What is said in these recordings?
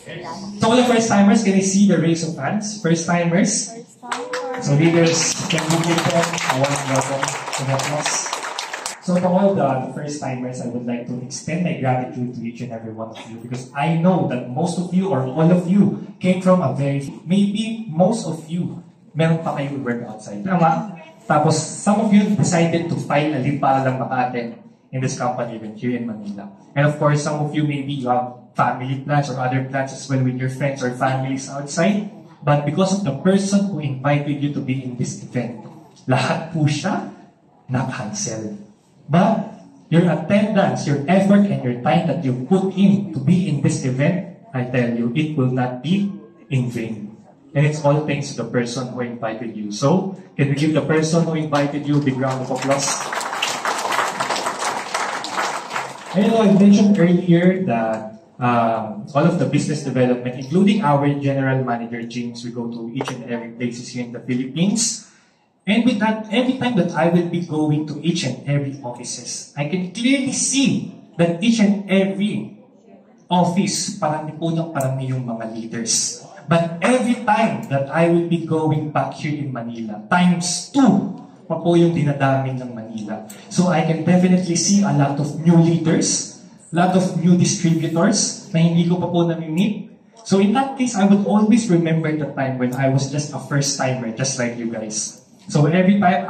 So all the first-timers, can I see the raise of hands? First-timers? So leaders, can we give them a warm welcome to the class? So to all the first-timers, I would like to extend my gratitude to each and every one of you because I know that most of you or all of you came from a maybe most of you, meron pa kayo work outside. Tama? Tapos some of you decided to file a leave para lang maka-attend in this company event here in Manila. And of course, some of you maybe you have family plans or other plans as well with your friends or families outside. But because of the person who invited you to be in this event, lahat po siya na-cancel. But your attendance, your effort, and your time that you put in to be in this event, I tell you, it will not be in vain. And it's all thanks to the person who invited you. So, can we give the person who invited you a big round of applause? And I mentioned earlier that all of the business development, including our general manager, James, we go to each and every places here in the Philippines. And with that, every time that I will be going to each and every offices, I can clearly see that each and every office, parang yung mga leaders. But every time that I will be going back here in Manila, times 2 pa po yung dinadami ng Manila. So I can definitely see a lot of new leaders, a lot of new distributors na hindi ko pa po nami-meet. So in that case, I would always remember the time when I was just a first-timer, just like you guys. So every time,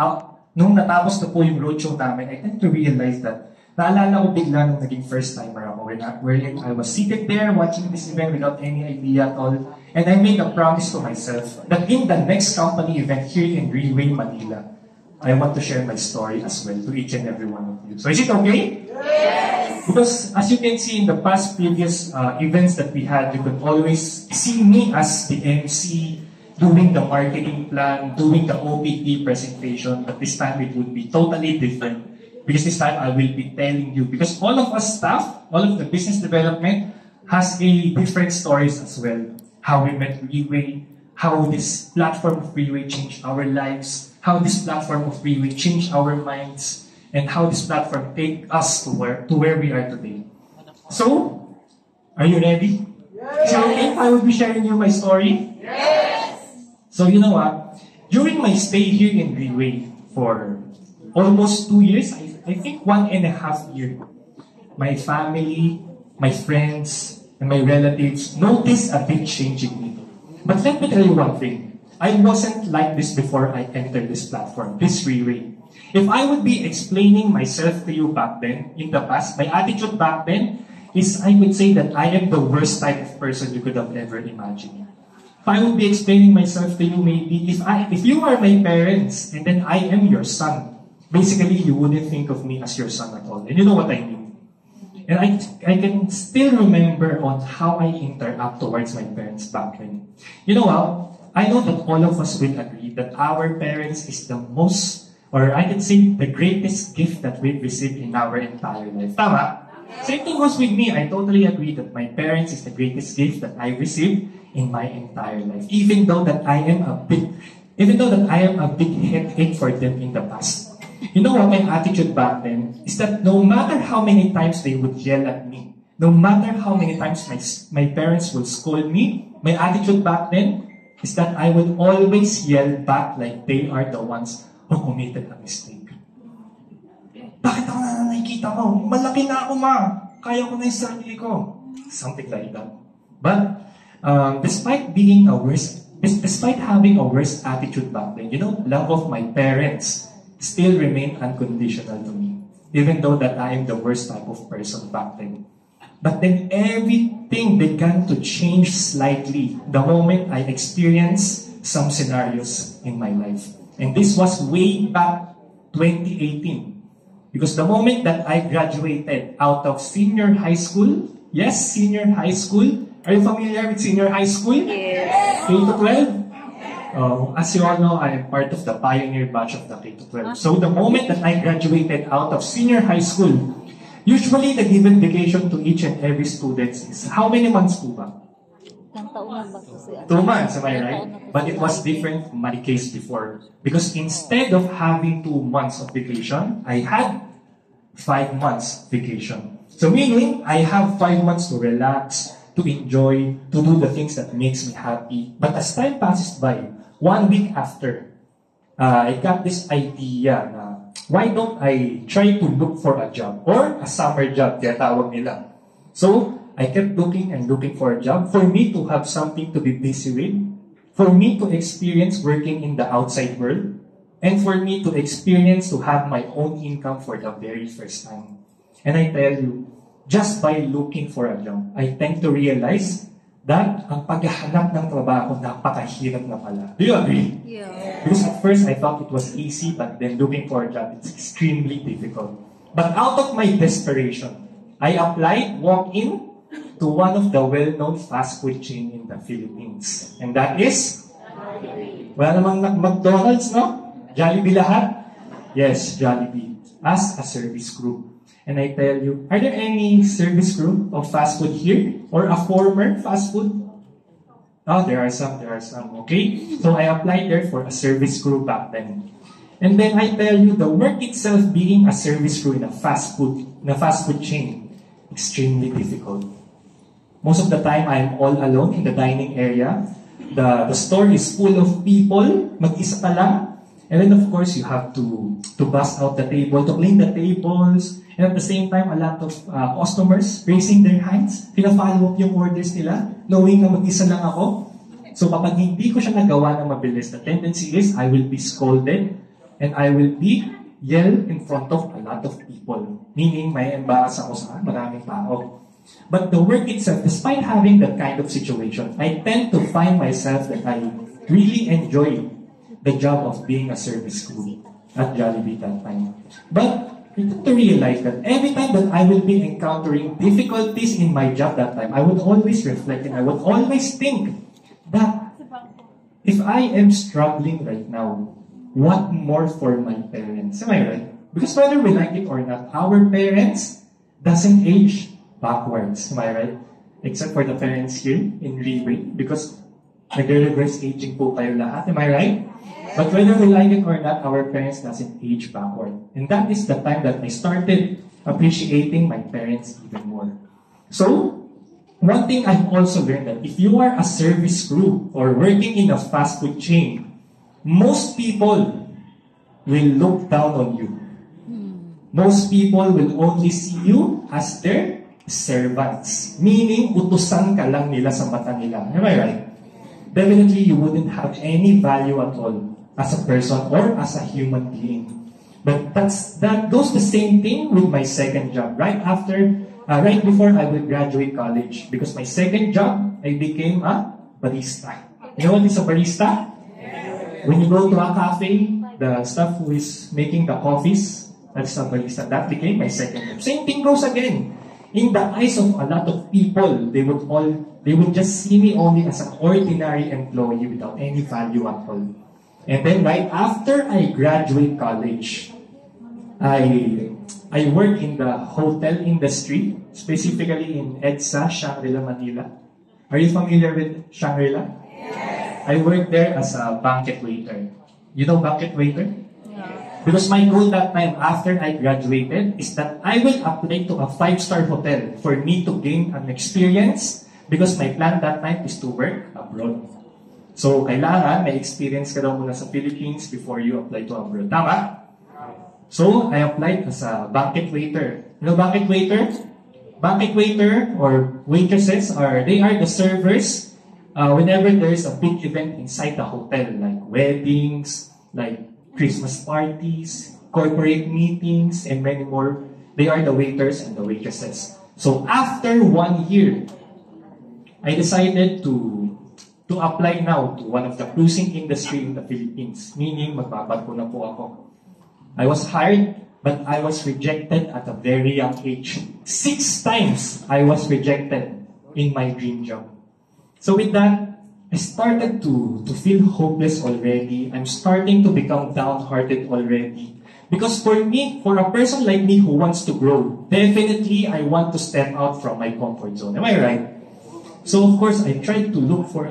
nung natapos na po yung roadshow namin, I tend to realize that naalala ko bigla nung naging first-timer ako wherein I was seated there watching this event without any idea at all. And I made a promise to myself that in the next company event here in Greenway, Manila, I want to share my story as well to each and every one of you. So is it okay? Yes! Because as you can see in the past previous events that we had, you could always see me as the MC, doing the marketing plan, doing the OPT presentation, but this time it would be totally different. Because this time I will be telling you, because all of us staff, all of the business development has a different stories as well. How we met Freeway, how this platform of Freeway changed our lives, how this platform of Freeway changed our minds, and how this platform take us to where we are today. So, are you ready? Yes. So, okay, I will be sharing you my story. Yes. So you know what? During my stay here in Greenway for almost 2 years, I think 1.5 years, my family, my friends, and my relatives noticed a big change in me. But let me tell you one thing. I wasn't like this before I entered this platform, this Freeway. If I would be explaining myself to you back then, in the past, my attitude back then is I would say that I am the worst type of person you could have ever imagined. If I would be explaining myself to you, maybe if you are my parents and then I am your son, basically you wouldn't think of me as your son at all. And you know what I mean. And I can still remember on how I interact towards my parents back then. You know what? I know that all of us will agree that our parents is the most, or I can say the greatest gift that we've received in our entire life. Tama? Same thing was with me. I totally agree that my parents is the greatest gift that I received in my entire life. Even though that I am a big headache for them in the past. You know what my attitude back then is that no matter how many times they would yell at me, no matter how many times my parents will scold me, my attitude back then is that I would always yell back like they are the ones who committed a mistake. Bakit ako na nakikita mo? Malaki na ako, ma. Kaya ko na yung sarili ko. Something like that. But despite having a worse attitude back then, you know, love of my parents still remained unconditional to me. Even though that I am the worst type of person back then. But then everything began to change slightly the moment I experienced some scenarios in my life. And this was way back 2018. Because the moment that I graduated out of senior high school, yes, senior high school. Are you familiar with senior high school? Yes. K-12? As you all know, I am part of the pioneer batch of the K-12. So the moment that I graduated out of senior high school, usually the given vacation to each and every student is how many months po ba? 2 months, am I right? But it was different from my case before. Because instead of having 2 months of vacation, I had 5 months vacation. So meaning, I have 5 months to relax, to enjoy, to do the things that makes me happy. But as time passes by, 1 week after, I got this idea na why don't I try to look for a job or a summer job, kaya tawag nila. So, I kept looking and looking for a job for me to have something to be busy with, for me to experience working in the outside world, and for me to experience to have my own income for the very first time. And I tell you, just by looking for a job, I tend to realize that ang paghahanap ng trabaho, napakahirap na pala. Do you agree? Yeah. Because at first I thought it was easy, but then looking for a job, it's extremely difficult. But out of my desperation, I applied, walked in to one of the well-known fast food chain in the Philippines. And that is? Wala namang McDonald's, no? Jollibee lahat? Yes, Jollibee. As a service crew. And I tell you, are there any service crew of fast food here? Or a former fast food? Oh, there are some, okay? So I applied there for a service crew back then. And then I tell you, the work itself being a service crew in a fast food chain, extremely difficult. Most of the time, I'm all alone in the dining area. The store is full of people, mag-isa ka lang. And then of course, you have to bust out the table, to clean the tables. And at the same time, a lot of customers raising their hands, pina-follow up yung orders nila, knowing na mag-isa lang ako. So kapag hindi ko siya nagawa ng mabilis, the tendency is I will be scolded and I will be yelled in front of a lot of people. Meaning, may embarrass ako sa maraming tao. But the work itself, despite having that kind of situation, I tend to find myself that I really enjoy the job of being a service crew at Jollibee that time. But to realize that every time that I will be encountering difficulties in my job that time, I would always reflect and I would always think that if I am struggling right now, what more for my parents? Am I right? Because whether we like it or not, our parents doesn't age backwards. Am I right? Except for the parents here in Rebay, because nag-reverse aging po kayo lahat. Am I right? But whether we like it or not, our parents doesn't age backward. And that is the time that I started appreciating my parents even more. So, one thing I've also learned that if you are a service crew or working in a fast food chain, most people will look down on you. Most people will only see you as their servants. Meaning, utusan ka lang nila sa mata nila. Am I right? Definitely, you wouldn't have any value at all as a person or as a human being. But that goes the same thing with my second job. Right before I will graduate college, because my second job, I became a barista. You know what is a barista? When you go to a cafe, the staff who is making the coffees, that's a barista. That became my second job. Same thing goes again. In the eyes of a lot of people, they would just see me only as an ordinary employee without any value at all. And then right after I graduate college, I work in the hotel industry, specifically in EDSA, Shangri-La, Manila. Are you familiar with Shangri-La? Yes. I work there as a banquet waiter. You know banquet waiter? Yeah. Because my goal that time after I graduated is that I will apply to a 5-star hotel for me to gain an experience, because my plan that time is to work abroad. So, kailangan may experience ka daw muna sa Philippines before you apply to abroad. Tama? So, I applied as a banquet waiter. You know banquet waiter? Banquet waiter or waitresses they are the servers whenever there is a big event inside the hotel, like weddings, like Christmas parties, corporate meetings, and many more. They are the waiters and the waitresses. So, after 1 year, I decided to apply now to one of the cruising industry in the Philippines. Meaning, magbabarko na po ako. I was hired, but I was rejected at a very young age. 6 times I was rejected in my dream job. So with that, I started to feel hopeless already. I'm starting to become downhearted already. Because for me, for a person like me who wants to grow, definitely I want to step out from my comfort zone. Am I right? So of course, I tried to look for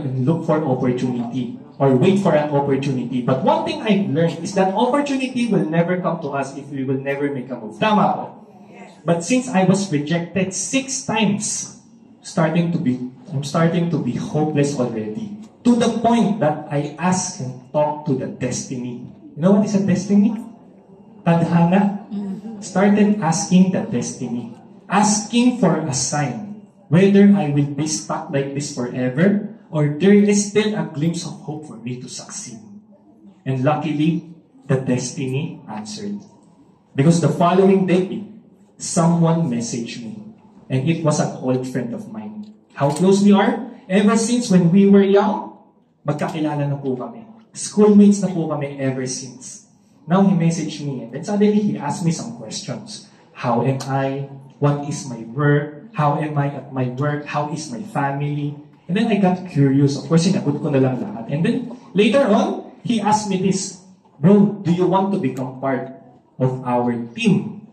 opportunity or wait for an opportunity. But one thing I've learned is that opportunity will never come to us if we will never make a move. Tama po. But since I was rejected 6 times, starting to I'm starting to be hopeless already. To the point that I ask and talk to the destiny. You know what is a destiny? Tadhana. Started asking the destiny. Asking for a sign. Whether I will be stuck like this forever, or there is still a glimpse of hope for me to succeed. And luckily, the destiny answered. Because the following day, someone messaged me. And it was an old friend of mine. How close we are? Ever since when we were young, magkakilala na po kami. Schoolmates na po kami ever since. Now he messaged me and then suddenly he asked me some questions. How am I? What is my work? How am I at my work? How is my family? And then I got curious. Of course, sinagot ko na lang lahat. And then later on, he asked me this, bro, do you want to become part of our team?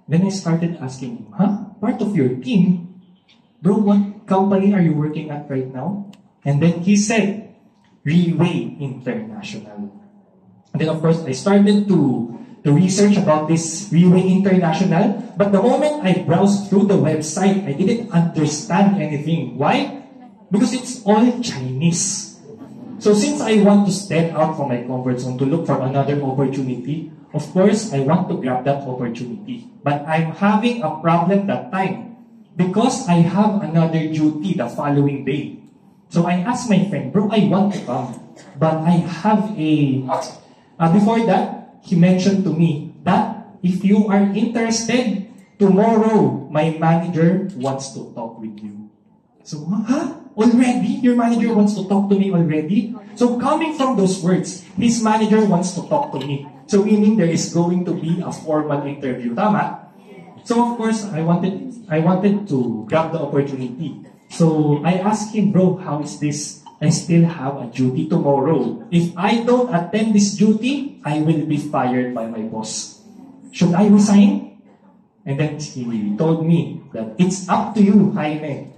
Then I started asking him, part of your team? Bro, what company are you working at right now? And then he said, Reway International. And then of course, I started to research about this Reway International. But the moment I browsed through the website, I didn't understand anything. Why? Because it's all Chinese. So since I want to step out from my comfort zone to look for another opportunity, of course, I want to grab that opportunity. But I'm having a problem that time because I have another duty the following day. So I asked my friend, bro, I want to come. But I have before that, he mentioned to me that if you are interested, tomorrow, my manager wants to talk with you. So, already? Your manager wants to talk to me already? So coming from those words, his manager wants to talk to me. So meaning there is going to be a formal interview. Tama? So of course, I wanted to grab the opportunity. So I asked him, bro, how is this? I still have a duty tomorrow. If I don't attend this duty, I will be fired by my boss. Should I resign? And then he told me that it's up to you, Jaime.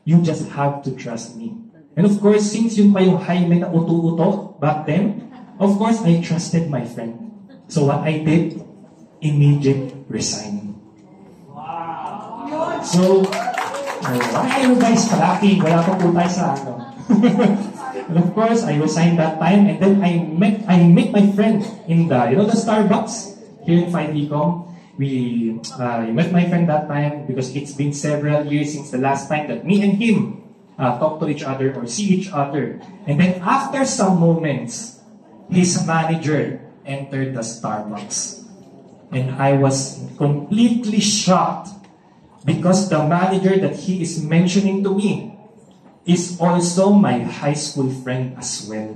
You just have to trust me. And of course, since yun pa yung Jaime na uto-uto back then, of course, I trusted my friend. So what I did, immediate resign. Wow! So, wala kayo guys, palaki. Wala pa po tayo sa ano. And of course, I resigned that time and then I met my friend in the Starbucks here in 5Ecom. I met my friend that time because it's been several years since the last time that me and him talk to each other or see each other. And then after some moments, his manager entered the Starbucks. And I was completely shocked because the manager that he is mentioning to me is also my high school friend as well.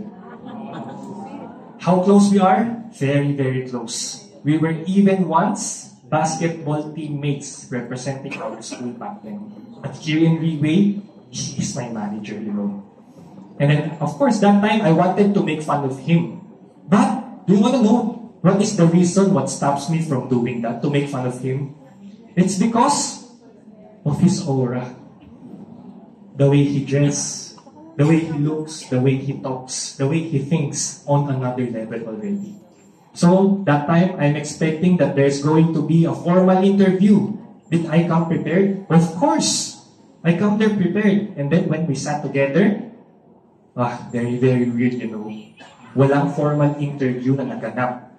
How close we are? Very, very close. We were even once basketball teammates representing our school back then. But here in Reway, he is my manager, And then, of course, that time I wanted to make fun of him. But, do you want to know what is the reason what stops me from doing that, to make fun of him? It's because of his aura. The way he dresses, the way he looks, the way he talks, the way he thinks on another level already. So, that time, I'm expecting that there's going to be a formal interview. Did I come prepared? Of course! I come there prepared. And then when we sat together, very, very weird, Walang formal interview na naganap.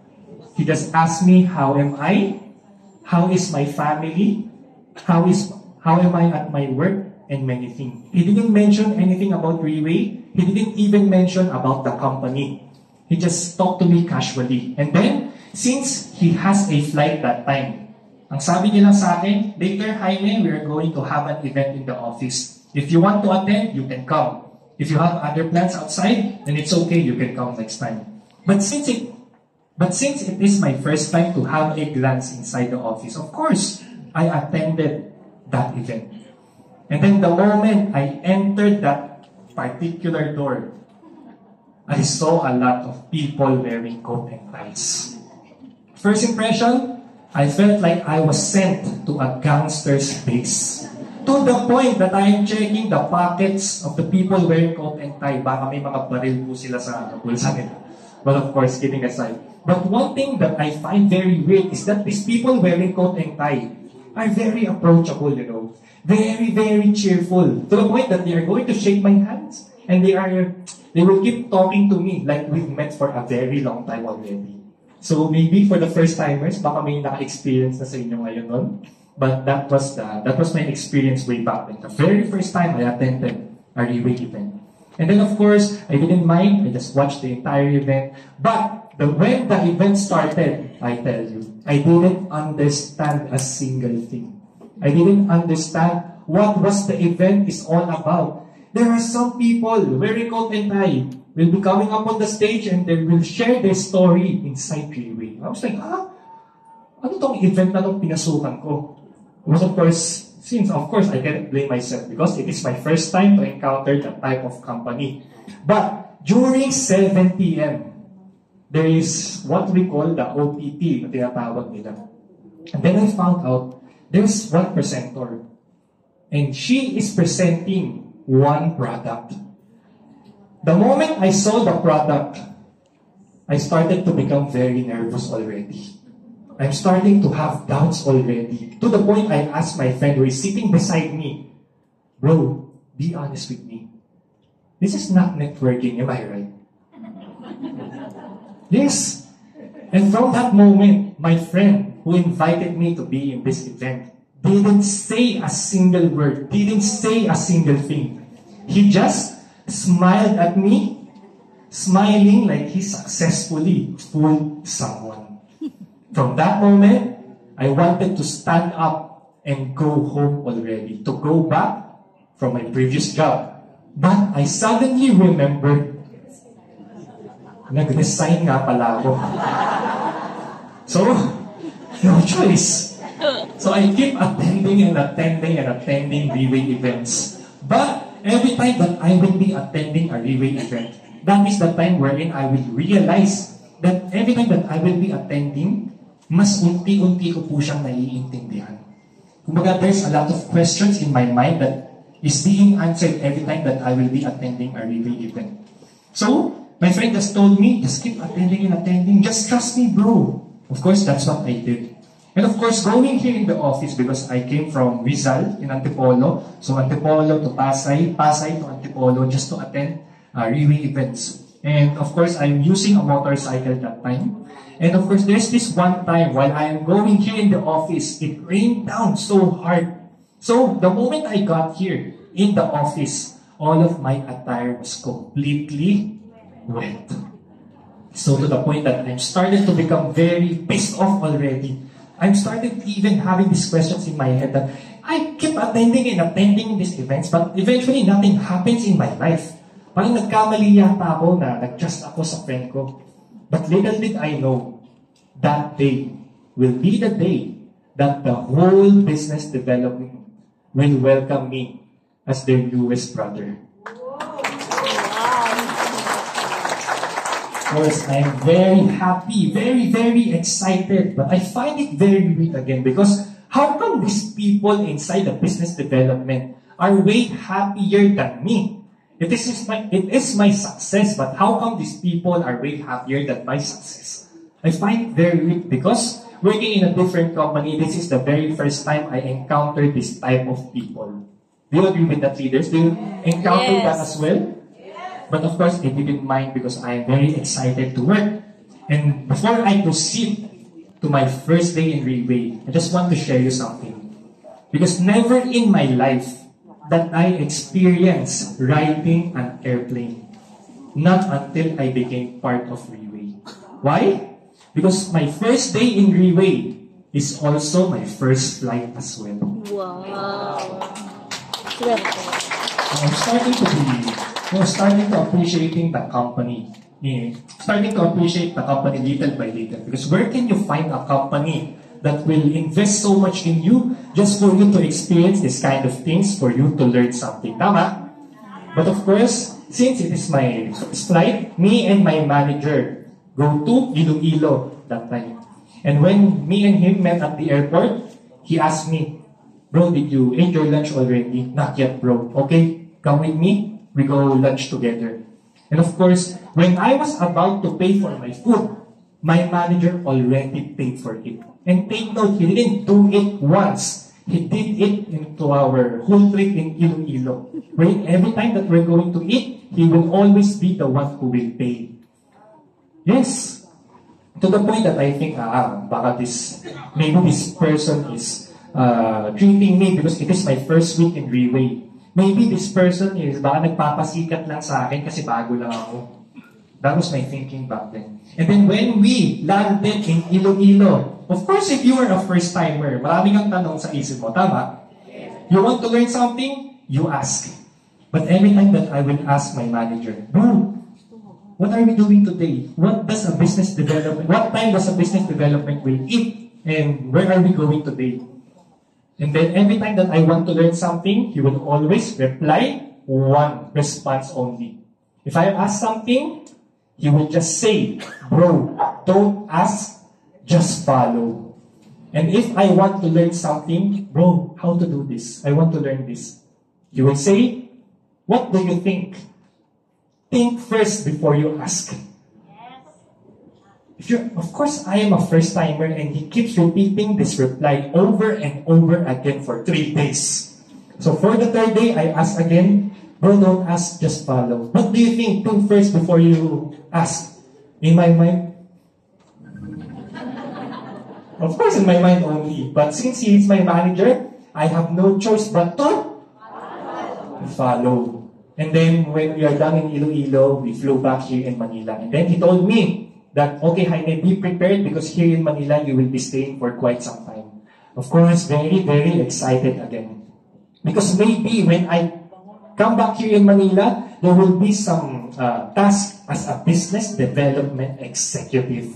He just asked me, how am I? How is my family? How am I at my work? And many things. He didn't mention anything about Reway. He didn't even mention about the company. He just talked to me casually. And then, since he has a flight that time, ang sabi niya lang sa akin, later, Jaime, we are going to have an event in the office. If you want to attend, you can come. If you have other plans outside, then it's okay, you can come next time. But since it is my first time to have a glance inside the office, of course, I attended that event. And then the moment I entered that particular door, I saw a lot of people wearing coat and ties. First impression, I felt like I was sent to a gangster's base. To the point that I am checking the pockets of the people wearing coat and tie. Baka may mga baril po sila sa bulsa nila. But of course, kidding aside. But one thing that I find very weird is that these people wearing coat and tie, are very approachable, you know. Very, very cheerful. To the point that they are going to shake my hands and they will keep talking to me like we've met for a very long time already. So maybe for the first timers, baka may naka-experience na sa inyo ngayon nun. But that was my experience way back then. The very first time I attended a Riway event. And then of course, I didn't mind. I just watched the entire event. But when the event started, I tell you, I didn't understand a single thing. I didn't understand what was the event is all about. There are some people wearing coat and tie will be coming up on the stage and they will share their story inside Riway. I was like, ano tong event na tong pinasukan ko? Because of course, I cannot blame myself because it is my first time to encounter that type of company. But during 7 p.m., there is what we call the OPT, na tinatawag nila. And then I found out there's one presenter. And she is presenting one product. The moment I saw the product, I started to become very nervous already. I'm starting to have doubts already. To the point I asked my friend who is sitting beside me, bro, be honest with me. This is not networking, am I right? Yes. And from that moment, my friend who invited me to be in this event didn't say a single word, didn't say a single thing. He just smiled at me, smiling like he successfully fooled someone. From that moment, I wanted to stand up and go home already, to go back from my previous job. But I suddenly remembered, nag-resign nga pala ako. So, no choice. So I keep attending Riway events. But every time that I will be attending a Riway event, that is the time wherein I will realize that every time that I will be attending, mas unti-unti ko po siyang naiintindihan. Kumbaga, there's a lot of questions in my mind that is being answered every time that I will be attending a Riway event. So, my friend just told me, just keep attending and attending. Just trust me, bro. Of course, that's what I did. And of course, going here in the office, because I came from Rizal in Antipolo, so Antipolo to Pasay, Pasay to Antipolo, just to attend Riway events. And of course, I'm using a motorcycle that time. And of course, there's this one time while I am going here in the office, it rained down so hard. So the moment I got here in the office, all of my attire was completely wet. So to the point that I'm starting to become very pissed off already. I'm starting even having these questions in my head that I keep attending these events, but eventually nothing happens in my life. Parang nagkamali yata ako na nag-trust ako sa friend ko. But little did I know, that day will be the day that the whole business development will welcome me as their newest brother. Of course, I'm very happy, very, very excited, but I find it very weird again because how come these people inside the business development are way happier than me? It is my success, but how come these people are way happier than my success? I find it very weird because working in a different company, this is the very first time I encountered this type of people. Do you agree with that, leaders? Do you encounter that as well? But of course, I didn't mind because I am very excited to work. And before I proceed to my first day in Riway, I just want to share you something. Because never in my life that I experienced riding an airplane. Not until I became part of Riway. Why? Because my first day in Riway is also my first flight as well. Wow. I'm starting to appreciating the company. Starting to appreciate the company little by little. Because where can you find a company that will invest so much in you just for you to experience this kind of things, for you to learn something? Tama? But of course, since it is my first flight, me and my manager go to Iloilo that time. And when me and him met at the airport, he asked me, bro, did you eat your lunch already? Not yet, bro. Okay, come with me. We go lunch together. And of course, when I was about to pay for my food, my manager already paid for it. And take note, he didn't do it once. He did it into our whole trip in Iloilo. Where every time that we're going to eat, he will always be the one who will pay. Yes. To the point that I think, baka maybe this person is treating me because it is my first week in Reway. Maybe this person is baka nagpapasikat lang sa akin kasi bago lang ako. That was my thinking back then. And then when we landed in Iloilo, of course, if you are a first-timer, maraming ang tanong sa isip mo, tama? You want to learn something? You ask. But every time that I will ask my manager, bro, what are we doing today? What time does a business development will eat? And where are we going today? And then every time that I want to learn something, he will always reply one response only. If I ask something, he will just say, bro, don't ask, just follow. And if I want to learn something, bro, how to do this? I want to learn this. He will say, what do you think? Think first before you ask. Of course, I am a first-timer and he keeps repeating this reply over and over again for 3 days. So for the 3rd day, I ask again, bro, don't ask, just follow. What do you think? Think first before you ask. In my mind, of course in my mind only, but since he is my manager, I have no choice but to follow. And then when we are done in Iloilo, we flew back here in Manila. And then he told me that, okay, Jaime, be prepared because here in Manila, you will be staying for quite some time. Of course, very, very excited again. Because maybe when I come back here in Manila, there will be some task as a business development executive.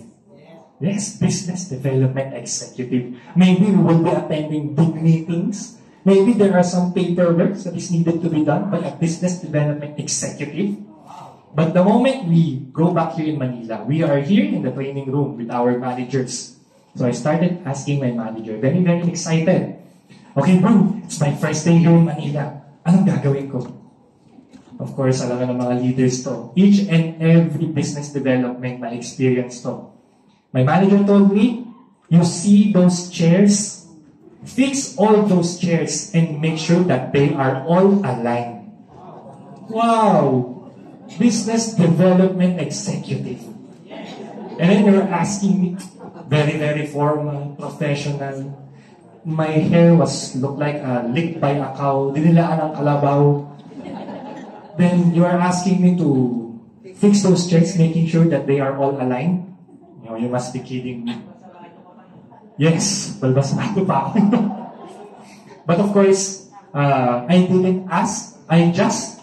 Yes, business development executive. Maybe we will be attending big meetings. Maybe there are some paperwork that is needed to be done by a business development executive. But the moment we go back here in Manila, we are here in the training room with our managers. So I started asking my manager, very, very excited. Okay bro, it's my first day here in Manila. Anong gagawin ko? Of course, alam nga ng mga leaders to. Each and every business development na experience to. My manager told me, you see those chairs? Fix all those chairs and make sure that they are all aligned. Wow! Business development executive. And then you're asking me, very, very formal, professional. My hair looked like licked by a cow, dinilaan ng kalabaw. Then you are asking me to fix those chairs, making sure that they are all aligned. You must be kidding me. Yes, balbasado pa ako. But of course, I didn't ask, I just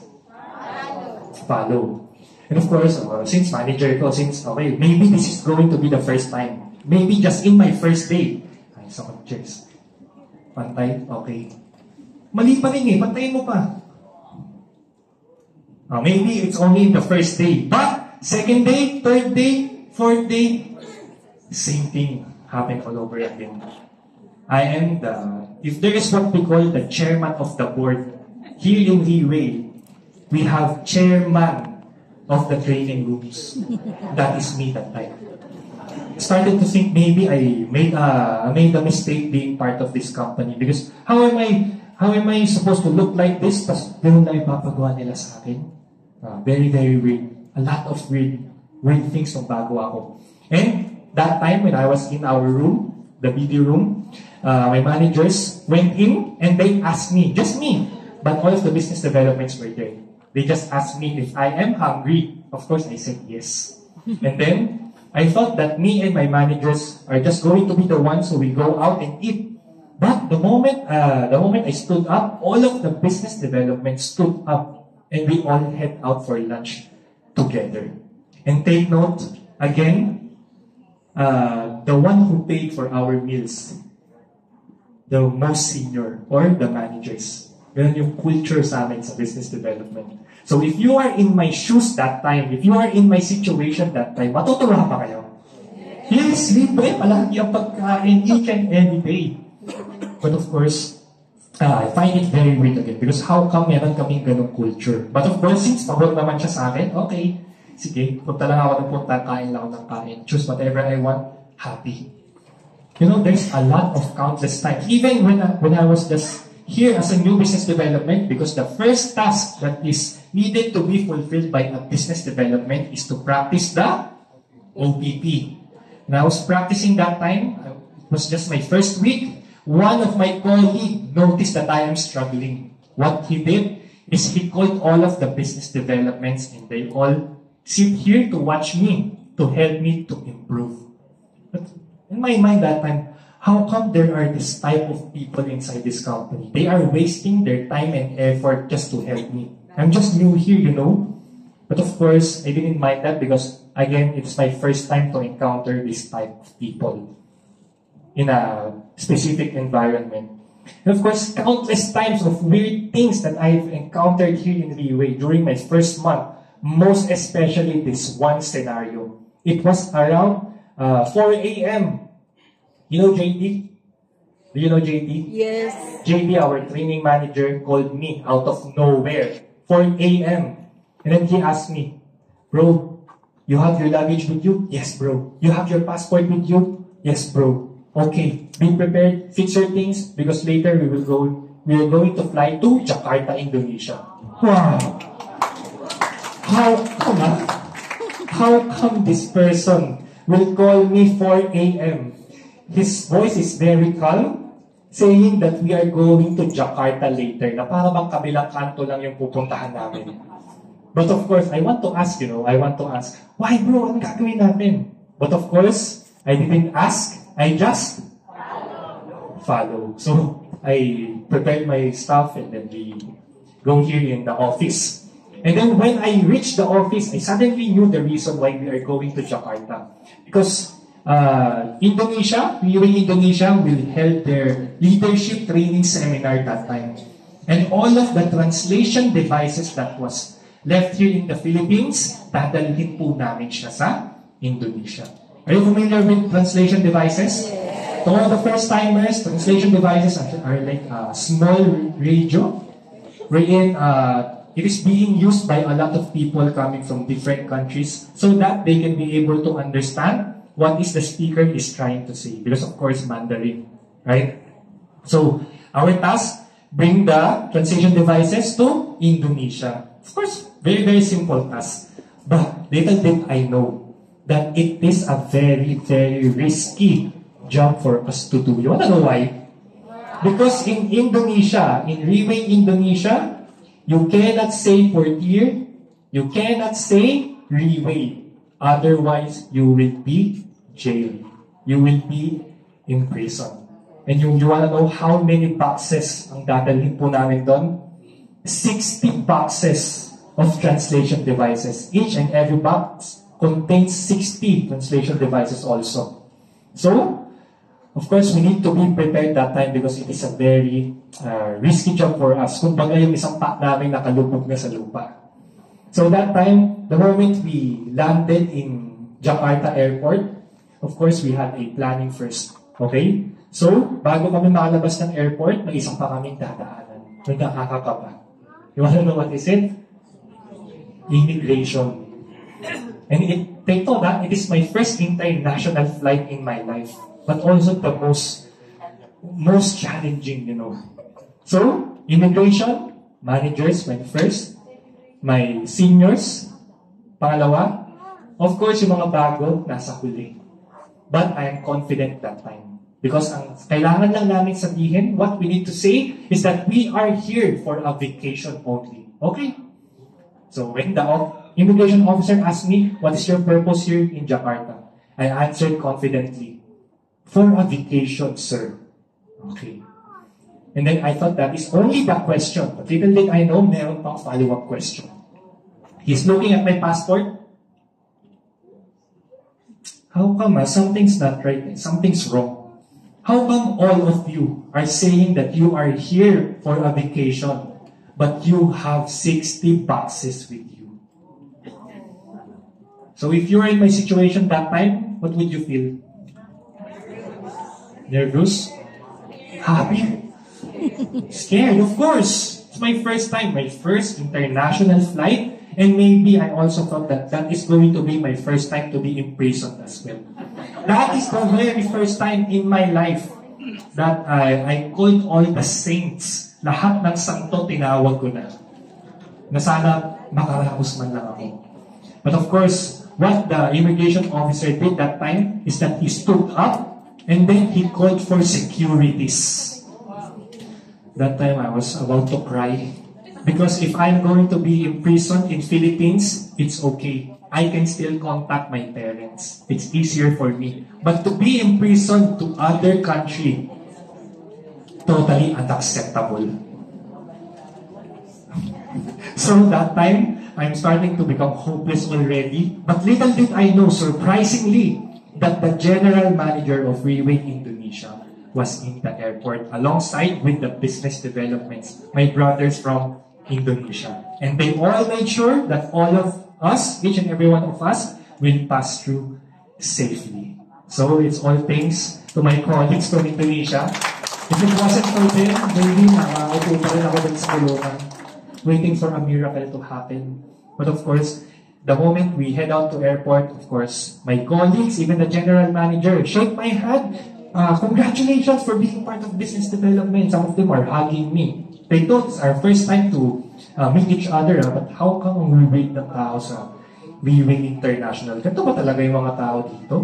follow. And of course, since manager ko, okay, maybe this is going to be the first time. Maybe just in my first day. Ay, sa chairs. Pantay, okay. Mali pa rin pantayin mo pa. Maybe it's only the first day. But, second day, third day, fourth day, same thing happened all over again. I am if there is what we call the chairman of the board, here in Reway, we have chairman of the training rooms. That is me that time. Started to think maybe I made a mistake being part of this company because how am I supposed to look like this? Tas ganun na ipapagawa nila sa akin. Very, very weird. A lot of weird things nung bago ako. And that time when I was in our room, the BD room, my managers went in and they asked me, just me, but all of the business developments were there. They just asked me if I am hungry. Of course, I said yes. And then I thought that me and my managers are just going to be the ones who will go out and eat. But the moment I stood up, all of the business development stood up and we all head out for lunch together. And take note, again, the one who paid for our meals, the most senior or the managers. Ganun yung culture sa amin sa business development. So if you are in my shoes that time, if you are in my situation that time, matutuwa pa kayo? Yes, libre palagi ang pagkain each and every day. But of course, I find it very weird again because how come meron kaming ganung culture? But of course, since pabor naman siya sa akin, okay, sige, punta lang ako ng punta, kain lang ako ng kain. Choose whatever I want, happy. There's a lot of countless times. Even when I was just here as a new business development, because the first task that is needed to be fulfilled by a business development is to practice the OPP. And I was practicing that time. It was just my first week. One of my colleagues noticed that I am struggling. What he did is he called all of the business developments and they all sit here to watch me, to help me to improve. But in my mind that time, how come there are this type of people inside this company? They are wasting their time and effort just to help me. I'm just new here, But of course, I didn't mind that because, again, it's my first time to encounter this type of people in a specific environment. And of course, countless times of weird things that I've encountered here in Leeway during my first month, most especially this one scenario. It was around 4 a.m. You know JT? Do you know JT? Yes. JT, our training manager, called me out of nowhere, 4 a.m. And then he asked me, "Bro, you have your luggage with you?" "Yes, bro." "You have your passport with you?" "Yes, bro." "Okay, be prepared, fix your things, because later we are going to fly to Jakarta, Indonesia." Wow! How come this person will call me 4 a.m.? His voice is very calm, saying that we are going to Jakarta later, na para bang kabilang kanto lang yung pupuntahan namin. But of course, I want to ask, why bro, anong gagawin natin? But of course, I didn't ask, I just follow. So, I prepared my stuff and then we go here in the office. And then when I reached the office, I suddenly knew the reason why we are going to Jakarta. Because Leeway Indonesia will held their leadership training seminar that time. And all of the translation devices that was left here in the Philippines, dadalhin po namin siya sa Indonesia. Are you familiar with translation devices? Yes. To all the first-timers, translation devices are like a small radio wherein it is being used by a lot of people coming from different countries so that they can be able to understand what is the speaker is trying to say. Because of course, Mandarin, right? So, our task, bring the translation devices to Indonesia. Of course, very, very simple task. But little did I know that it is a very, very risky job for us to do. You wanna know why? Because in Indonesia, in Leeway Indonesia, you cannot say portier, you cannot say Leeway. Otherwise, you will be jailed. You will be in prison. And you wanna know how many boxes ang dadalhin po namin doon? 60 boxes of translation devices. Each and every box contains 60 translation devices also. So, of course, we need to be prepared that time because it is a very risky job for us. Kung baga yung isang pack namin nakalubog na sa lupa. So that time, the moment we landed in Jakarta Airport, of course, we had a planning first. Okay? So, bago kami makalabas ng airport, may isang pa kaming dadaanan. Nagkakakaba. You wanna know what is it? Immigration. And take note that it is my first international flight in my life, but also the most challenging, So, immigration, managers went first, my seniors, pangalawa, of course, yung mga bago, nasa huli. But I am confident that time. Because ang kailangan lang namin sabihin, what we need to say is that we are here for a vacation only. Okay? So when the immigration officer asked me, what is your purpose here in Jakarta? I answered confidently, for a vacation, sir. Okay. And then I thought that is only the question. But little did I know, meron pang follow-up question. He's looking at my passport. How come something's not right? Something's wrong. How come all of you are saying that you are here for a vacation, but you have 60 boxes with you? So if you were in my situation that time, what would you feel? Nervous? Happy? Scared, of course. It's my first time, my first international flight, And maybe I also thought that that is going to be my first time to be imprisoned as well. That is the very first time in my life that I called all the saints. Lahat ng santo tinawag ko na sana makaraos man lang ako. But of course, what the immigration officer did that time is that he stood up and then he called for securities. That time I was about to cry. Because if I'm going to be imprisoned in Philippines, it's okay. I can still contact my parents. It's easier for me. But to be imprisoned to other country, totally unacceptable. So that time, I'm starting to become hopeless already. But little did I know, surprisingly, that the general manager of Freeway Indonesia was in the airport alongside with the business developments, my brothers from Indonesia. And they all made sure that all of us, each and every one of us, will pass through safely. So it's all thanks to my colleagues from Indonesia. If it wasn't for them, maybe nakaupo pa rin ako dun sa kulungan, waiting for a miracle to happen. But of course, the moment we head out to airport, of course, my colleagues, even the general manager, shake my hand. Congratulations for being part of business development. Some of them are hugging me. They thought it's our first time to meet each other, but how come we wait ng tao sa Viewing International? Ganito ba talaga yung mga tao dito?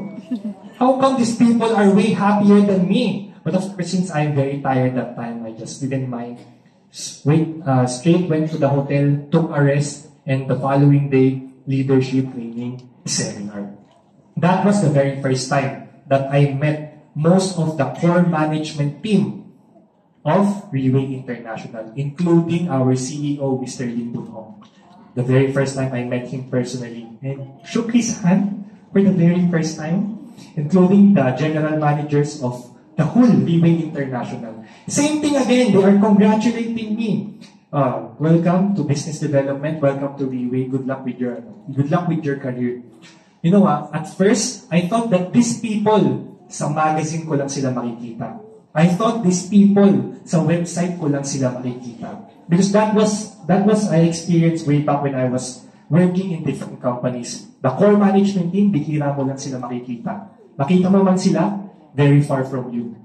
How come these people are way happier than me? But of course, since I'm very tired that time, I just didn't mind. Straight went to the hotel, took a rest, and the following day, leadership training seminar. That was the very first time that I met most of the core management team of Freeway International, including our CEO, Mr. Lim Boon Hong. The very first time I met him personally and shook his hand for the very first time, including the general managers of the whole Freeway International. Same thing again, they are congratulating me. Welcome to business development, welcome to Freeway, good luck with your career. You know what, at first, I thought that these people, sa magazine ko lang sila makikita. I thought these people sa website ko lang sila makikita. Because that was I experienced way back when I was working in different companies. The core management team, bihira mo lang sila makikita. Makita mo man sila, very far from you.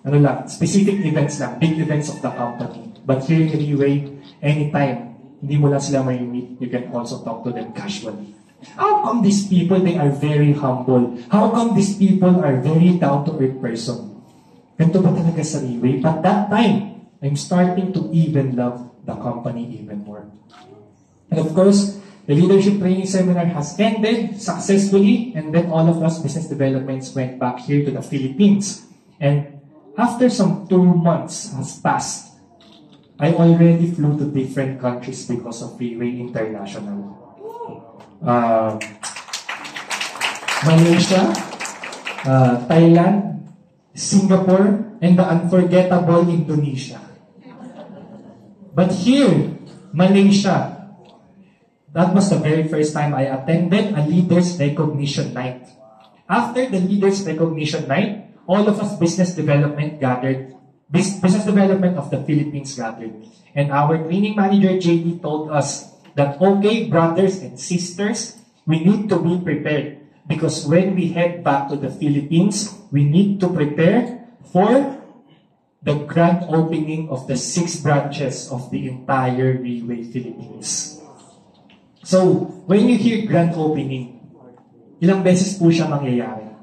Ano lang, specific events lang, big events of the company. But here in Freeway, anytime, hindi mo lang sila may meet, you can also talk to them casually. How come these people, they are very humble? How come these people are very down-to-earth person? Ganito ba talaga sa Freeway? But that time, I'm starting to even love the company even more. And of course, the leadership training seminar has ended successfully, and then all of us business developments went back here to the Philippines. And after some 2 months has passed, I already flew to different countries because of Freeway International. Malaysia, Thailand, Singapore, and the unforgettable Indonesia. But here, Malaysia, that was the very first time I attended a Leaders Recognition Night. After the Leaders Recognition Night, all of us business development of the Philippines gathered. And our training manager, JD, told us that, okay, brothers and sisters, we need to be prepared. Because when we head back to the Philippines, we need to prepare for the grand opening of the 6 branches of the entire Freeway Philippines. So, when you hear grand opening, ilang beses po siya mangyayari?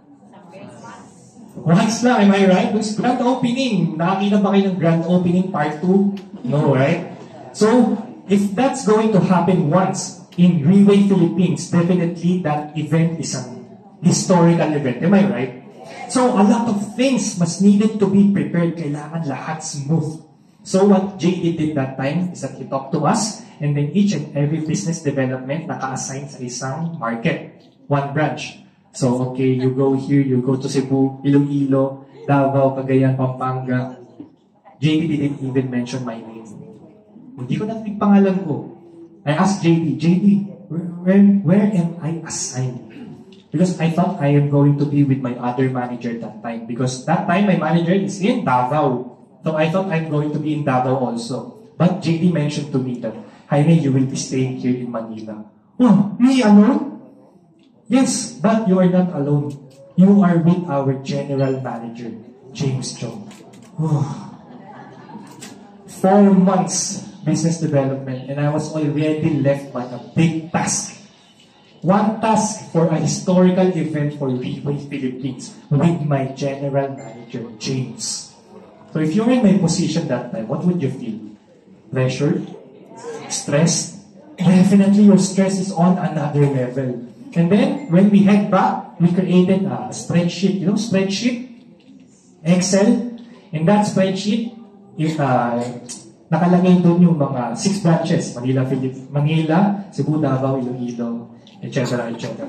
Once lang, am I right? It's grand opening. Nakakita ba kayo ng grand opening part 2? No, right? So, if that's going to happen once in Freeway Philippines, definitely that event is an historical event. Am I right? So, a lot of things must needed to be prepared. Kailangan lahat smooth. So, what JD did that time is that he talked to us, and then each and every business development naka-assign sa isang market, 1 branch. So, okay, you go here, you go to Cebu, Iloilo, Davao, Cagayan, Pampanga. JD didn't even mention my name. Hindi ko natin pangalan ko. I asked JD, where am I assigned? Because I thought I am going to be with my other manager that time. Because that time, my manager is in Davao. So I thought I'm going to be in Davao also. But JD mentioned to me that, Jaime, you will be staying here in Manila. Oh, me alone? Yes, but you are not alone. You are with our general manager, James Chong. Oh. 4 months business development, and I was already left by a big task. One task for a historical event for Reway Philippines with my general manager, James. So if you're in my position that time, what would you feel? Pressured? Stressed? Definitely your stress is on another level. And then, when we head back, we created a spreadsheet. You know, spreadsheet? Excel. In that spreadsheet, nakalagay doon yung mga 6 branches. Manila, Cebu, Davao, Iloilo, etc. etc.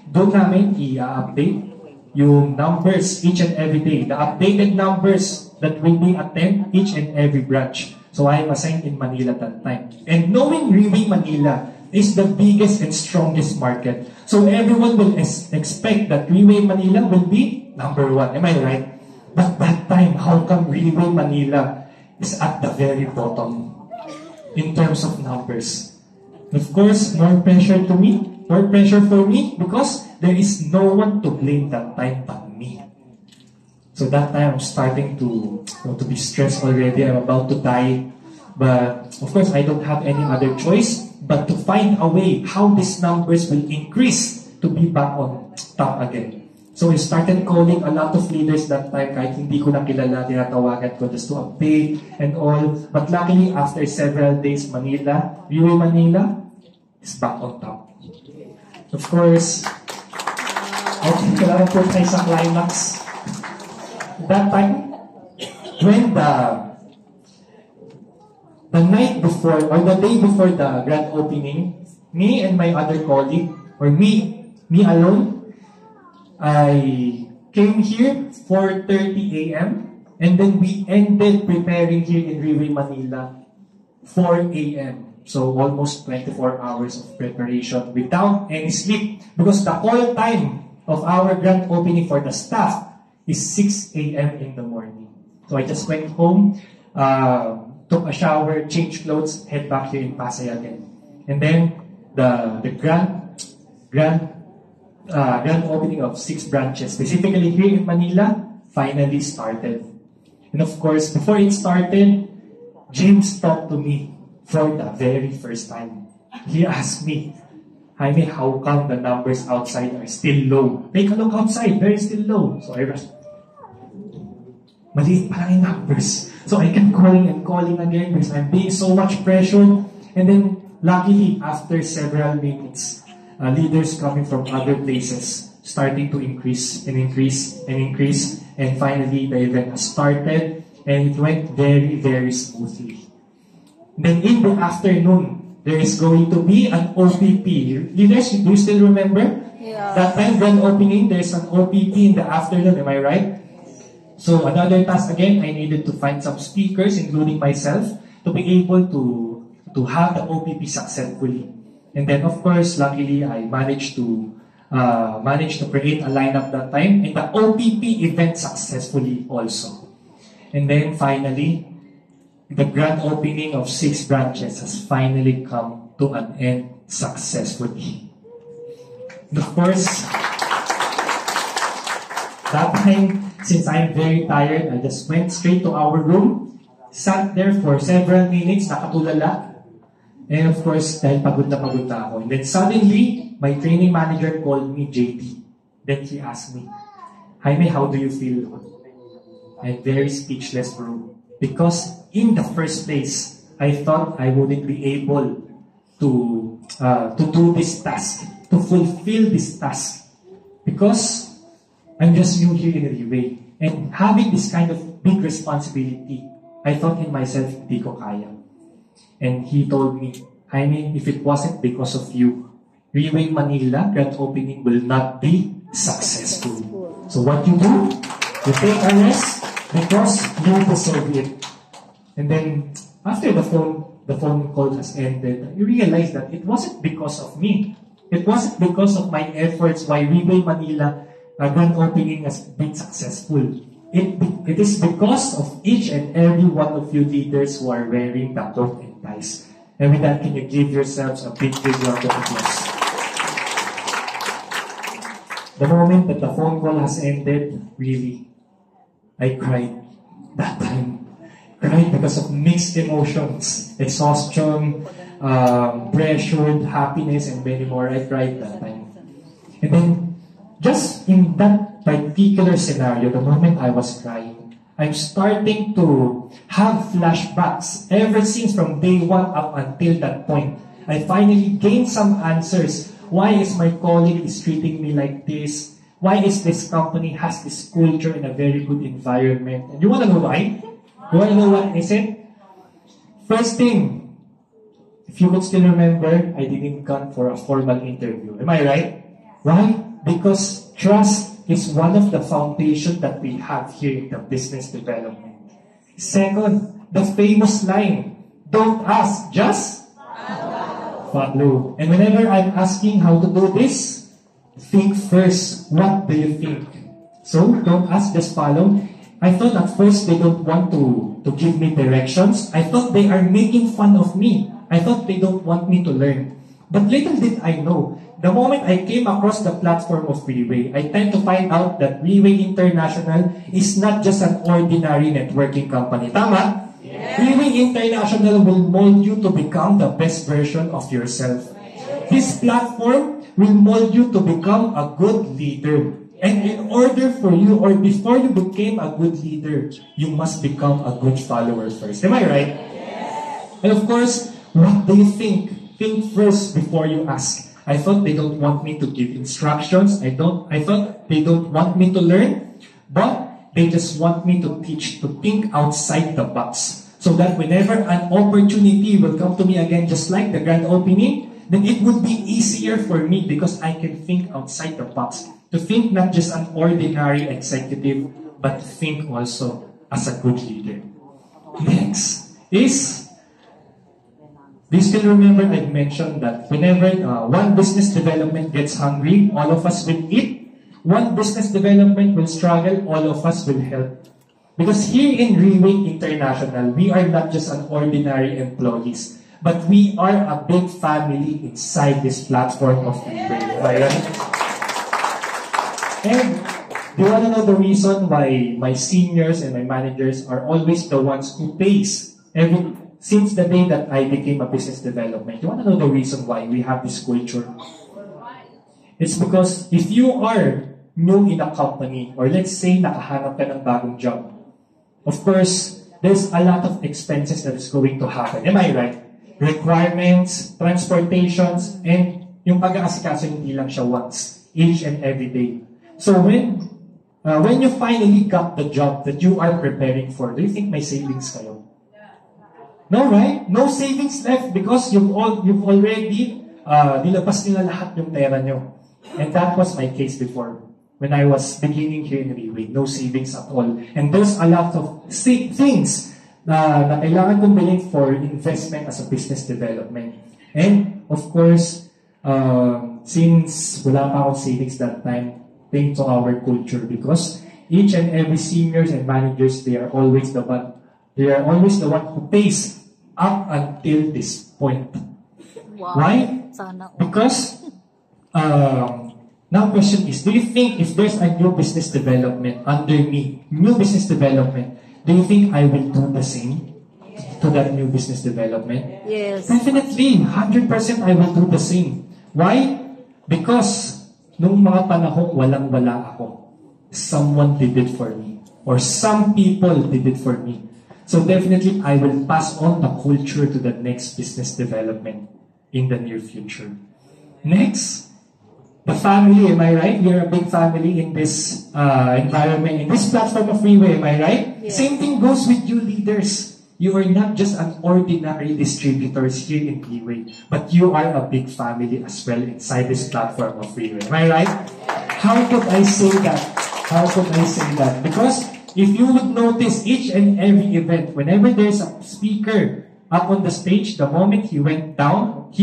Doon namin i-update yung numbers each and every day. The updated numbers that will be attend each and every branch. So I am assigned in Manila that time. And knowing Reway Manila is the biggest and strongest market. So everyone will expect that Reway Manila will be number 1. Am I right? But that time, how come Reway Manila is at the very bottom in terms of numbers? Of course, more pressure to me, more pressure for me because there is no one to blame that time but me. So that time, I'm starting to be stressed already. I'm about to die. But of course, I don't have any other choice but to find a way how these numbers will increase to be back on top again. So I started calling a lot of leaders that time kahit hindi ko na kilala, tinatawagan ko just to update and all. But luckily, after several days, Reway Manila is back on top. Of course, okay, kailangan po tayo sa climax. That time, when the night before, or the day before the grand opening, me and my other colleague, or me alone, I came here 4:30 a.m. and then we ended preparing here in Reway Manila 4 a.m. So almost 24 hours of preparation without any sleep because the call time of our grand opening for the staff is 6 a.m. in the morning. So I just went home, took a shower, changed clothes, head back here in Pasay again. And then the grand opening of 6 branches, specifically here in Manila, finally started. And of course, before it started, James talked to me for the very first time. He asked me, Jaime, how come the numbers outside are still low? Take a look outside, they're still low. So I was, maliit pa lang yung numbers. So I kept calling and calling again because I'm being so much pressured. And then, luckily, after several minutes, leaders coming from other places starting to increase and increase and increase. And finally, the event started and it went very, very smoothly. Then in the afternoon, there is going to be an OPP. Leaders, do you still remember? Yeah. That time, grand opening, there's an OPP in the afternoon, am I right? So another task again, I needed to find some speakers, including myself, to be able to have the OPP successfully. And then, of course, luckily, I managed to create a lineup that time, and the OPP event successfully also. And then finally, the grand opening of 6 branches has finally come to an end successfully. And of course, that time, since I'm very tired, I just went straight to our room, sat there for several minutes, nakatulala. And of course, dahil pagod na ako. And then suddenly, my training manager called me JT. Then he asked me, Jaime, how do you feel? I'm very speechless, bro. Because in the first place, I thought I wouldn't be able to do this task, to fulfill this task. Because I'm just new here in Reway. And having this kind of big responsibility, I thought in myself, hindi ko kaya. And he told me, Jaime, if it wasn't because of you, Reway Manila grand opening will not be successful. So what you do? You take a rest because you deserve it. And then, after the phone call has ended, you realize that it wasn't because of me. It wasn't because of my efforts why Reway Manila grand opening has been successful. It is because of each and every one of you leaders who are wearing the coat and ties. And with that, can you give yourselves a big round of applause? The moment that the phone call has ended, really, I cried that time. Cried because of mixed emotions, exhaustion, pressure, happiness, and many more. I cried that time. And then, just in that particular scenario, the moment I was crying, I'm starting to have flashbacks ever since from day one up until that point. I finally gained some answers. Why is my colleague is treating me like this? Why is this company has this culture in a very good environment? And you want to know why? You want to know what is it? First thing, if you would still remember, I didn't come for a formal interview. Am I right? Why? Because trust is one of the foundations that we have here in the business development. Second, the famous line, don't ask, just follow. And whenever I'm asking how to do this, think first, what do you think? So, don't ask, just follow. I thought at first they don't want to give me directions. I thought they are making fun of me. I thought they don't want me to learn. But little did I know, the moment I came across the platform of Freeway, I tend to find out that Freeway International is not just an ordinary networking company. Tama? Yeah. Freeway International will mold you to become the best version of yourself. This platform will mold you to become a good leader. And in order for you, or before you became a good leader, you must become a good follower first. Am I right? Yes. And of course, what do you think? Think first before you ask. I thought they don't want me to give instructions. I thought they don't want me to learn, but they just want me to teach, to think outside the box. So that whenever an opportunity will come to me again, just like the grand opening, then it would be easier for me because I can think outside the box. To think not just an ordinary executive, but to think also as a good leader. Next is, do you still remember I mentioned that whenever one business development gets hungry, all of us will eat. One business development will struggle, all of us will help. Because here in Freeway International, we are not just an ordinary employees, but we are a big family inside this platform of Freeway. Right? And do you want to know the reason why my seniors and my managers are always the ones who pays since the day that I became a business development? You want to know the reason why we have this culture? It's because if you are new in a company, or let's say nakahanap ka ng bagong job, of course, there's a lot of expenses that is going to happen. Am I right? Requirements, transportations, and yung pag-aasikaso hindi lang siya once, each and every day. So when you finally got the job that you are preparing for, do you think may savings kayo? No, right? No savings left because you've already nilabas nila lahat yung pera nyo. And that was my case before. When I was beginning here in Freeway, no savings at all. And there's a lot of things na kailangan kong bilhin for investment as a business development. And of course, since wala pa akong savings that time, thanks to our culture, because each and every seniors and managers, they are always the one who pays up until this point. Wow. Why? Because now question is, do you think if there's a new business development under me, do you think I will do the same to that new business development? Yes. Definitely, 100% I will do the same. Why? Because nung mga panahong walang-wala ako, someone did it for me. Or some people did it for me. So definitely, I will pass on the culture to the next business development in the near future. Next, the family, am I right? You're a big family in this environment, in this platform of Freeway, am I right? Yeah. Same thing goes with you leaders. You are not just an ordinary distributors here in Freeway, but you are a big family as well inside this platform of Freeway. Am I right? How could I say that? Because if you would notice each and every event, whenever there's a speaker up on the stage, the moment he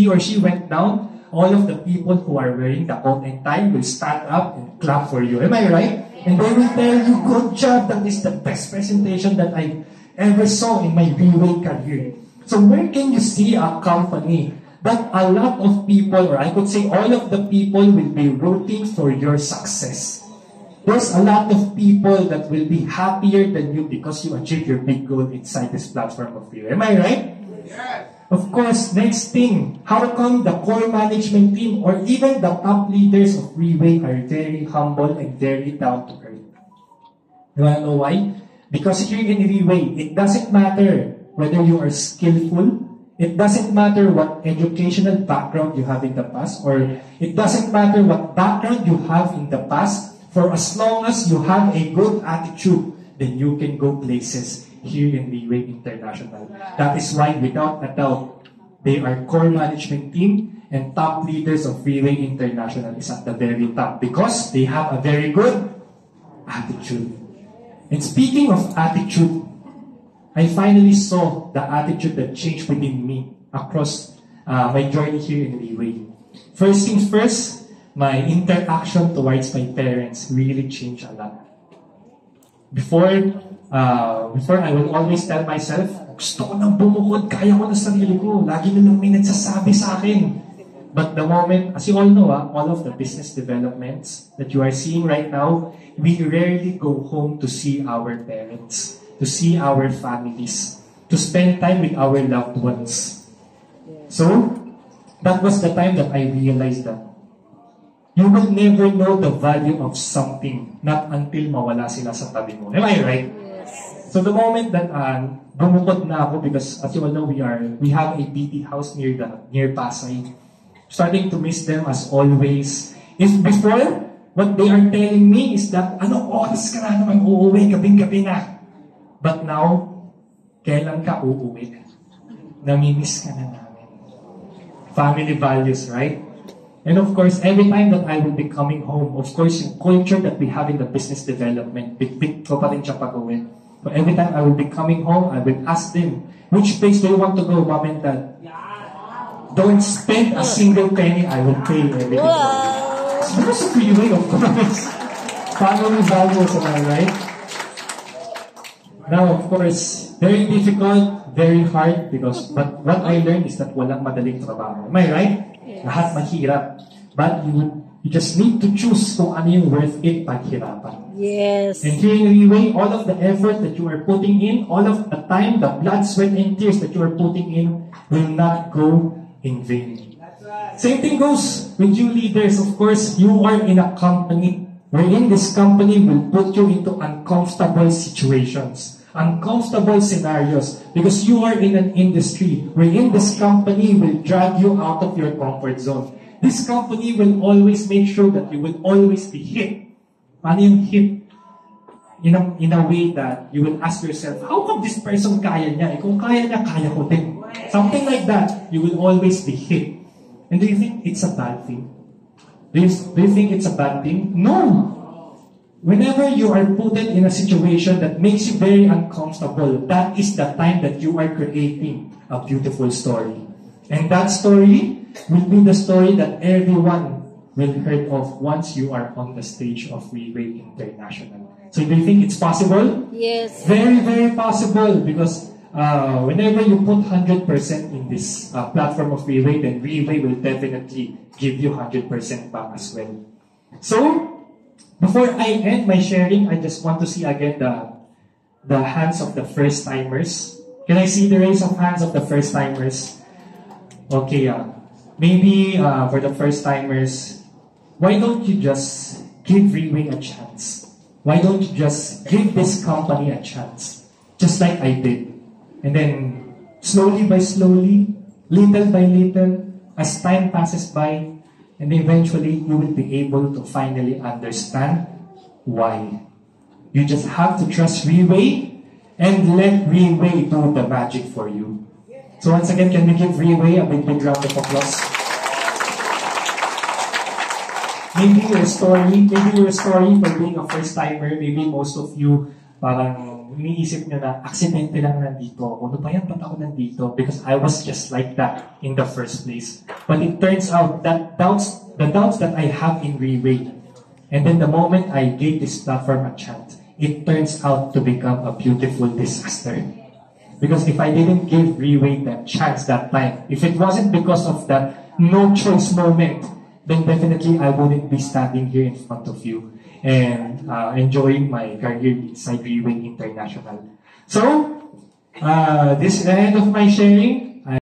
or she went down, all of the people who are wearing the coat and tie will stand up and clap for you. Am I right? And they will tell you, good job, that is the best presentation that I ever saw in my Freeway career. So where can you see a company that a lot of people, or I could say all of the people, will be rooting for your success? There's a lot of people that will be happier than you because you achieve your big goal inside this platform of Freeway. Am I right? Yes. Of course, next thing, how come the core management team or even the top leaders of Freeway are very humble and very down to earth? You wanna know why? Because here in Freeway, it doesn't matter whether you are skillful, it doesn't matter what educational background you have in the past, or it doesn't matter what background you have in the past, for as long as you have a good attitude, then you can go places here in Freeway International. That is why, without a doubt, they are core management team and top leaders of Freeway International is at the very top because they have a very good attitude. And speaking of attitude, I finally saw the attitude that changed within me across my journey here in Freeway. First things first, my interaction towards my parents really changed a lot. Before I will always tell myself, gusto ko nang bumukod, kaya ko na sarili ko. Lagi na lang may nagsasabi sa akin. But the moment, as you all know, all of the business developments that you are seeing right now, we rarely go home to see our parents, to see our families, to spend time with our loved ones. So, that was the time that I realized that you will never know the value of something not until mawala sila sa tabi mo. Am I right? Yes. So the moment that bumukod na ako, because as you all know, we have a BT house near Pasay. Starting to miss them as always. If before, what they are telling me is that, ano oras ka na naman uuwi, gabing-gabi na. But now, kailan ka uuwi? Namimiss ka na namin. Family values, right? And of course, every time that I will be coming home, of course, yung culture that we have in the business development, bit ko pa rin siya pag-uwi. So every time I will be coming home, I will ask them, which place do you want to go, Mom and Dad? Don't spend a single penny, I will pay everything. So that's a free way, of course. Family values, am I right? Now, of course, very difficult, very hard, but what I learned is that walang madaling trabaho. Am I right? Yes. Lahat mahirap. But you just need to choose kung ano yung worth it paghirapan. Yes. And here in Freeway, all of the effort that you are putting in, all of the time, the blood, sweat, and tears that you are putting in will not go in vain. That's right. Same thing goes with you leaders. Of course, you are in a company wherein this company will put you into uncomfortable situations, uncomfortable scenarios, because you are in an industry wherein this company will drag you out of your comfort zone. This company will always make sure that you will always be hit. Paano yung hit? In a way that you will ask yourself, how come this person kaya niya? Kung kaya niya, kaya ko din. Something like that. You will always be hit. And do you think it's a bad thing? Do you think it's a bad thing? No! Whenever you are put in a situation that makes you very uncomfortable, that is the time that you are creating a beautiful story. And that story will be the story that everyone will heard of once you are on the stage of Freeway International. So do you think it's possible? Yes. Very, very possible, because whenever you put 100% in this platform of Freeway, then Freeway will definitely give you 100% back as well. So, before I end my sharing, I just want to see again the hands of the first-timers. Can I see the raise of hands of the first-timers? Okay, maybe for the first-timers, why don't you just give Freeway a chance? Why don't you just give this company a chance? Just like I did. And then, slowly by slowly, little by little, as time passes by, and eventually, you will be able to finally understand why. You just have to trust Freeway and let Freeway do the magic for you. So once again, can we give Freeway a big round of applause? Maybe your story for being a first-timer, maybe most of you parang iniisip nyo na, aksidente lang nandito ako. Ano ba yan? Ba't ako nandito? Because I was just like that in the first place. But it turns out that the doubts that I have in Freeway, and then the moment I gave this platform a chance, it turns out to become a beautiful disaster. Because if I didn't give Reway that chance that time, if it wasn't because of that no choice moment, then definitely I wouldn't be standing here in front of you and enjoying my career inside Reway International. So, this is the end of my sharing.